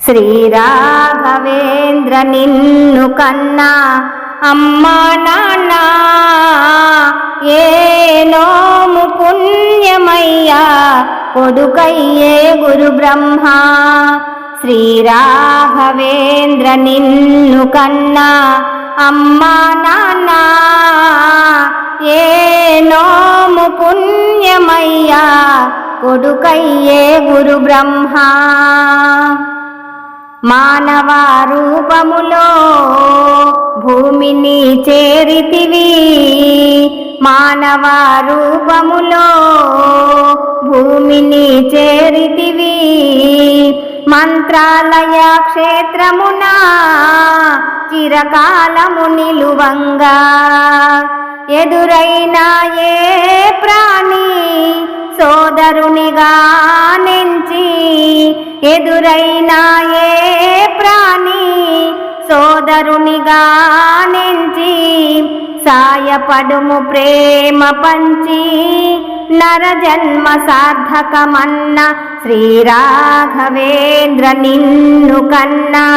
శ్రీ రాఘవేంద్ర నిన్ను కన్నా అమ్మా నాన్న ఏ నోము పుణ్యమయ్యా కొడుకయ్యే గురు బ్రహ్మ. శ్రీ రాఘవేంద్ర నిన్ను కన్నా అమ్మా నాన్న ఏ నోము పుణ్యమయ్యా కొడుకయ్యే గురు బ్రహ్మ. మానవ రూపములో భూమిని చేరితివి, మానవ రూపములో భూమిని చేరితివి. మంత్రాలయ క్షేత్రమున చిరకాలము నిలువంగా ఎదురైనా ఏ ప్రాణి సోదరునిగా నెంచి, ఎదురైనా ఏ ప్రాణి సోదరునిగా నెంచి సాయపడుము ప్రేమ పంచి నరజన్మ సార్థకమన్న. శ్రీ రాఘవేంద్ర నిన్ను కన్నా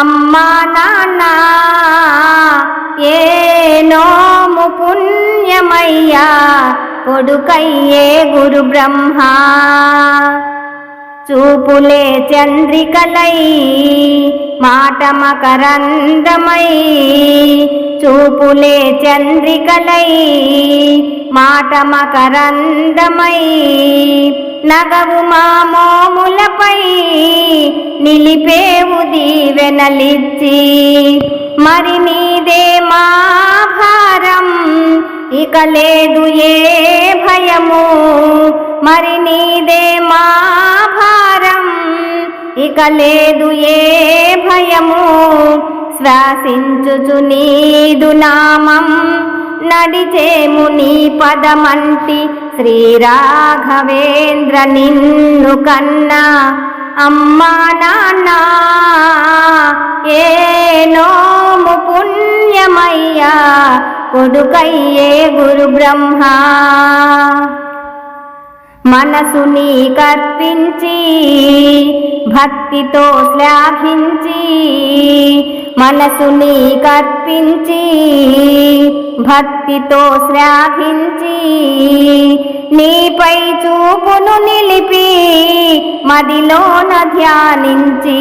అమ్మా నాన్న ఏ నోము పుణ్యమయ్యా కొడుకయ్యే గురు బ్రహ్మ. చూపులే చంద్రికలై మాట మకరందమై, చూపులే చంద్రికలై మాట మకరందమై నగవు మా మోములపై నిలిపేవు దీవెనలిచ్చి. మరి నీదే మా భారం ఇక లేదు ఏ భయము, మరి నీదే మా భారం ఇక లేదు ఏ భయము. శ్వాసించుచు నీదు నామం నడిచేము నీ పదమంటి. శ్రీ రాఘవేంద్ర నిన్ను కన్నా అమ్మా నాన్న ఏ నోము పుణ్యమయ్యా కొడుకయ్యే గురు బ్రహ్మ. మనసుని కర్పించి భక్తితో శ్లాఘించి, మనసుని కర్పించి భక్తితో శ్లాఘించి నీపై చూపును నిలిపి మదిలోన ధ్యానించి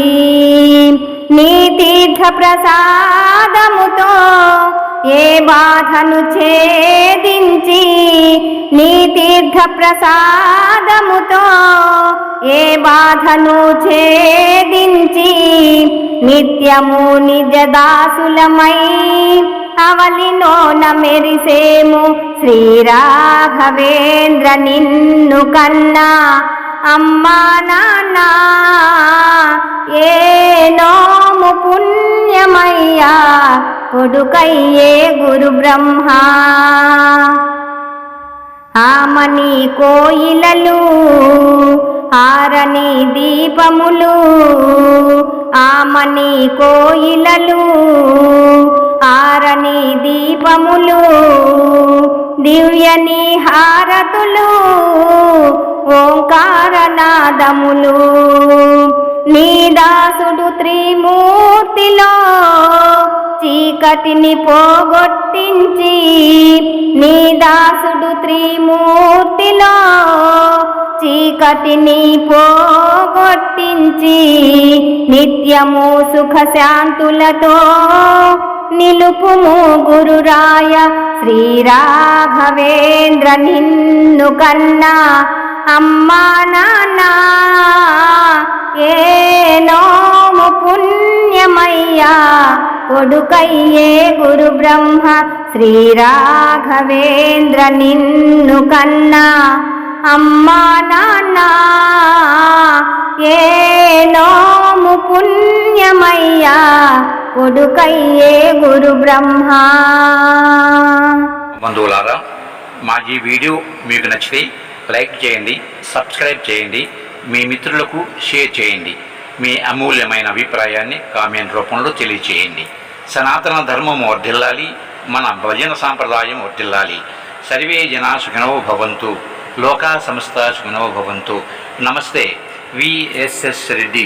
నీ తీర్థ ప్రసాదముతో ఏ బాధను ఛేదించి, నీ తీర్థ ప్రసాదముతో ఏ బాధను ఛేదించి నిత్యము నిజ దాసులమై అవలిలోన మెరిసేము. శ్రీ రాఘవేంద్ర నిన్ను కన్నా అమ్మా నాన్న ఏ నోము పుణ్యమయ్యా కొడుకయ్యే గురు బ్రహ్మ. ఆమని కోయిలలు ఆరని దీపములు, ఆమని కోయిలలు ఆరని దీపములు దివ్యని హారతులు ఓంకారనాదములు. నీ దాసుడు త్రిమూర్తిలో చీకటిని పోగొట్టించి, నీ దాసుడు త్రిమూర్తిలో చీకటిని పోగొట్టించి నిత్యము సుఖ శాంతులతో నిలుపుము గురురాయ. శ్రీ రాఘవేంద్ర నిన్ను కన్నా అమ్మా నాన్న ఏ నోము పుణ్యమయ్యా కొడుకయ్యే గురు బ్రహ్మ. శ్రీ రాఘవేంద్ర నిన్ను కన్నా అమ్మా నాన్న ఏ నోము పుణ్యమయ్యా కొడుకయ్యే గురు బ్రహ్మ. బంధువులారా, మా ఈ వీడియో మీకు నచ్చితే లైక్ చేయండి, సబ్స్క్రైబ్ చేయండి, మీ మిత్రులకు షేర్ చేయండి. మీ అమూల్యమైన అభిప్రాయాన్ని కామెంట్ రూపంలో తెలియచేయండి. సనాతన ధర్మం వర్ధిల్లాలి, మన భజన సాంప్రదాయం వర్ధిల్లాలి. సర్వే జనా సుఖినో భవంతు. లోకా సమస్త సుఖినో భవంతు. నమస్తే. విఎస్ఎస్ రెడ్డి.